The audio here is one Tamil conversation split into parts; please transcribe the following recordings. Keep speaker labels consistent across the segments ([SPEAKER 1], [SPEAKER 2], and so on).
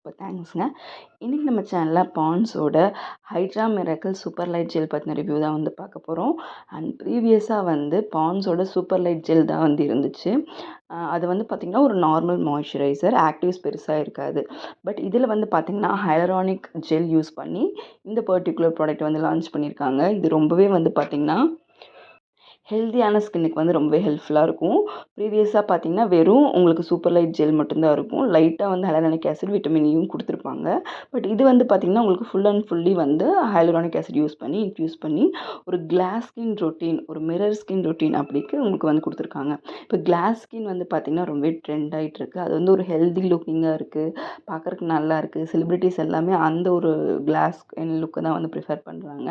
[SPEAKER 1] ரொம்ப தேங்க்ஸ்ங்க. இன்றைக்கி நம்ம சேனலில் பாண்ட்ஸோட Hydra Miracle super light gel பற்றின ரிவ்யூ தான் வந்து பார்க்க போகிறோம். அண்ட் ப்ரீவியஸாக வந்து பாண்ட்ஸோட சூப்பர் லைட் ஜெல் தான் வந்து இருந்துச்சு. அது வந்து பார்த்திங்கன்னா ஒரு நார்மல் மாய்ஸ்சரைசர், ஆக்டிவ்ஸ் பெருசாக இருக்காது. பட் இதில் வந்து பார்த்திங்கன்னா ஹைலரானிக் ஜெல் யூஸ் பண்ணி இந்த பர்டிகுலர் ப்ராடக்ட் வந்து லான்ச் பண்ணியிருக்காங்க. இது ரொம்பவே வந்து பார்த்திங்கன்னா ஹெல்த்தியான ஸ்கின்னுக்கு வந்து ரொம்பவே ஹெல்ப்ஃபுல்லாக இருக்கும். ப்ரீவியஸாக பார்த்தீங்கன்னா வெறும் உங்களுக்கு சூப்பர் லைட் ஜெல் மட்டும்தான் இருக்கும். லைட்டாக வந்து ஹைலரானிக் ஆசிட், விட்டமின் ஈயும் கொடுத்துருப்பாங்க. பட் இது வந்து பார்த்திங்கன்னா உங்களுக்கு ஃபுல் அண்ட் ஃபுல்லி வந்து ஹைலரானிக் ஆசிட் இன்ஃப்யூஸ் பண்ணி ஒரு கிளாஸ் ஸ்கின் ரொட்டீன், ஒரு மிரர் ஸ்கின் ரொட்டீன் அப்படிக்கு உங்களுக்கு வந்து கொடுத்துருக்காங்க. இப்போ கிளாஸ் ஸ்கின் வந்து பார்த்திங்கன்னா ரொம்பவே ட்ரெண்ட் ஆகிட்டு இருக்குது. அது வந்து ஒரு ஹெல்தி லுக்கிங்காக இருக்குது, பார்க்குறக்கு நல்லா இருக்குது. செலிப்ரிட்டிஸ் எல்லாமே அந்த ஒரு கிளாஸ் ஸ்கின் லுக்கை தான் வந்து ப்ரிஃபர் பண்ணுறாங்க.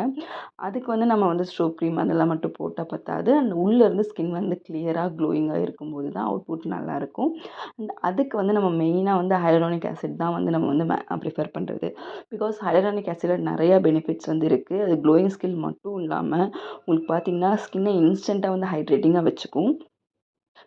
[SPEAKER 1] அதுக்கு வந்து நம்ம வந்து ஸ்ட்ரோக் க்ரீம் அதெல்லாம் மட்டும் போட்டால் பத்தாது. அண்ட் உள்ளேருந்து ஸ்கின் வந்து கிளியராக க்ளோயிங்காக இருக்கும்போது தான் அவுட்புட் நல்லாயிருக்கும். அண்ட் அதுக்கு வந்து நம்ம மெயினாக வந்து ஹைலரானிக் ஆசிட் தான் வந்து நம்ம வந்து ப்ரிஃபர் பண்ணுறது. பிகாஸ் ஹைலரானிக் ஆசிடில் நிறையா பெனிஃபிட்ஸ் வந்து இருக்குது. அது க்ளோயிங் ஸ்கின் மட்டும் இல்லாமல் உங்களுக்கு பார்த்திங்கன்னா ஸ்கின்னை இன்ஸ்டண்ட்டாக வந்து ஹைட்ரேட்டிங்காக வச்சுக்கும்.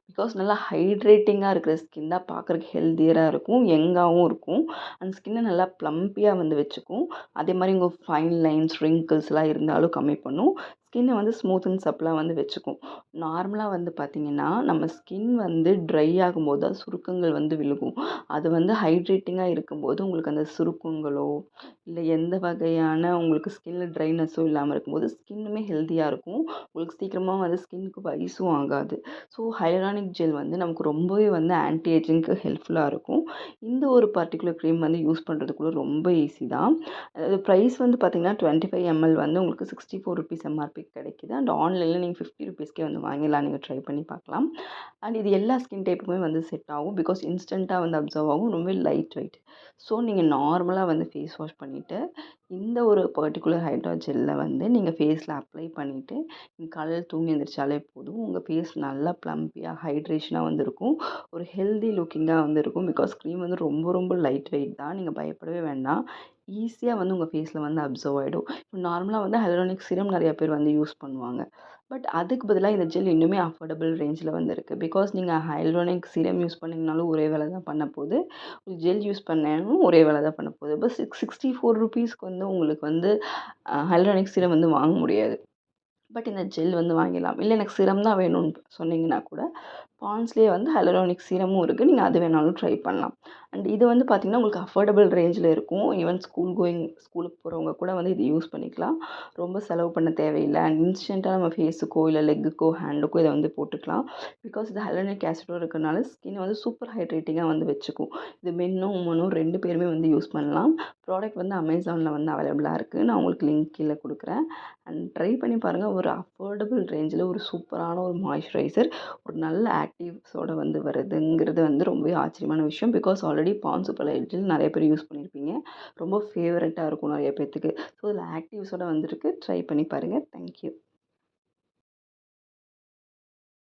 [SPEAKER 1] பிகாஸ் நல்லா ஹைட்ரேட்டிங்காக இருக்கிற ஸ்கின் தான் பார்க்குறக்கு ஹெல்த்தியராக இருக்கும், யங்காகவும் இருக்கும். அந்த ஸ்கின்னை நல்லா ப்ளம்பியாக வந்து வச்சுக்கும். அதே மாதிரி உங்கள் ஃபைன் லைன்ஸ், ரிங்கிள்ஸ்லாம் இருந்தாலும் கம்மி பண்ணும். ஸ்கின்னை வந்து ஸ்மூத் அண்ட் சப்பிளாக வந்து வச்சுக்கும். நார்மலாக வந்து பார்த்திங்கன்னா நம்ம ஸ்கின் வந்து ட்ரை ஆகும்போது தான் சுருக்கங்கள் வந்து விழுகும். அது வந்து ஹைட்ரேட்டிங்காக இருக்கும்போது உங்களுக்கு அந்த சுருக்கங்களோ இல்லை எந்த வகையான உங்களுக்கு ஸ்கின்னில் ட்ரைனஸோ இல்லாமல் இருக்கும்போது ஸ்கின்னுமே ஹெல்த்தியாக இருக்கும். உங்களுக்கு சீக்கிரமாக வந்து ஸ்கின்னுக்கு வயசும் ஆகாது. ஸோ ஹைலரானிக் ஜெல் வந்து நமக்கு ரொம்பவே வந்து ஆன்டி ஏஜிங்க்கு ஹெல்ப்ஃபுல்லாக இருக்கும். இந்த ஒரு பர்டிகுலர் க்ரீம் வந்து யூஸ் பண்ணுறதுக்குள்ள ரொம்ப ஈஸி தான். ப்ரைஸ் வந்து பார்த்திங்கன்னா 25 ml வந்து உங்களுக்கு ₹64 எம்ஆர்பி கிடைக்குது. அண்ட் ஆன்லைனில் நீங்கள் ₹50 வந்து வாங்கிடலாம். நீங்கள் ட்ரை பண்ணி பார்க்கலாம். அண்ட் இது எல்லா ஸ்கின் டைப்புக்குமே வந்து செட் ஆகும். பிகாஸ் இன்ஸ்டண்ட்டாக வந்து அப்சர்வ் ஆகும். ரொம்ப லைட் வெயிட். ஸோ நீங்கள் நார்மலாக வந்து ஃபேஸ் வாஷ் பண்ணிவிட்டு இந்த ஒரு பர்டிகுலர் ஹைட்ரா ஜெல்லை வந்து நீங்கள் ஃபேஸில் அப்ளை பண்ணிவிட்டு நீங்கள் காலையில் தூங்கி எழுந்திரிச்சாலே போதும். உங்கள் ஃபேஸ் நல்லா ப்ளம்பியாக ஹைட்ரேஷனாக வந்து இருக்கும். ஒரு ஹெல்தி லுக்கிங்காக வந்து இருக்கும். பிகாஸ் க்ரீம் வந்து ரொம்ப ரொம்ப லைட் வெயிட் தான். நீங்கள் பயப்படவே வேண்டாம். ஈஸியாக வந்து உங்கள் ஃபேஸில் வந்து அப்சர்வ் ஆகிடும். இப்போ நார்மலாக வந்து ஹைலரானிக் சீரம் நிறையா பேர் வந்து யூஸ் பண்ணுவாங்க. பட் அதுக்கு பதிலாக இந்த ஜெல் இன்னுமே அஃபோர்டபுள் ரேஞ்சில் வந்து இருக்குது. பிகாஸ் நீங்கள் ஹைலரானிக் சீரம் யூஸ் பண்ணிங்கனாலும் ஒரே வேலை தான் பண்ண போகுது. ஜெல் யூஸ் பண்ணாலும் ஒரே வேலை தான் பண்ண போகுது. இப்போ ₹64 வந்து உங்களுக்கு வந்து ஹைலரானிக் சீரம் வந்து வாங்க முடியாது. பட் இந்த ஜெல் வந்து வாங்கிடலாம். இல்லை எனக்கு சீரம் தான் வேணும்னு சொன்னீங்கன்னா கூட பாண்ட்ஸ்லேயே வந்து ஹைலரானிக் சீரமும் இருக்குது. நீங்கள் அது வேணாலும் ட்ரை பண்ணலாம். அண்ட் இது வந்து பார்த்திங்கன்னா உங்களுக்கு அஃபோர்டபுள் ரேஞ்சில் இருக்கும். ஈவன் ஸ்கூலுக்கு போகிறவங்க கூட வந்து இது யூஸ் பண்ணிக்கலாம். ரொம்ப செலவு பண்ண தேவையில்லை. அண்ட் இன்ஸ்டண்ட்டாக நம்ம ஃபேஸுக்கோ இல்லை லெக்குக்கோ ஹேண்டுக்கோ இதை வந்து போட்டுக்கலாம். பிகாஸ் இது ஹைலரானிக் ஆசிடும் இருக்கிறனால ஸ்கின் வந்து சூப்பர் ஹைட்ரேட்டிங்காக வந்து வச்சுக்கும். இது மென்னும் உமனும் 2 பேருமே வந்து யூஸ் பண்ணலாம். ப்ராடக்ட் வந்து அமேசானில் வந்து அவைலபிளாக இருக்குது. நான் உங்களுக்கு லிங்க் கீழே கொடுக்குறேன். அண்ட் ட்ரை பண்ணி பாருங்கள். ஒரு அஃபோர்டபுள் ரேஞ்சில் ஒரு சூப்பரான ஒரு மாய்ஸ்சரைசர், ஒரு நல்ல ஆக்டிவ்ஸோடு வந்து வருதுங்கிறது வந்து ரொம்பவே ஆச்சரியமான விஷயம். Because already Ponds super light gel நிறைய பேர் யூஸ் பண்ணியிருப்பீங்க. ரொம்ப ஃபேவரட்டாக இருக்கும் நிறைய பேர்த்துக்கு. ஸோ இதில் ஆக்டிவ்ஸோடு வந்திருக்கு. ட்ரை பண்ணி பாருங்கள். தேங்க்யூ.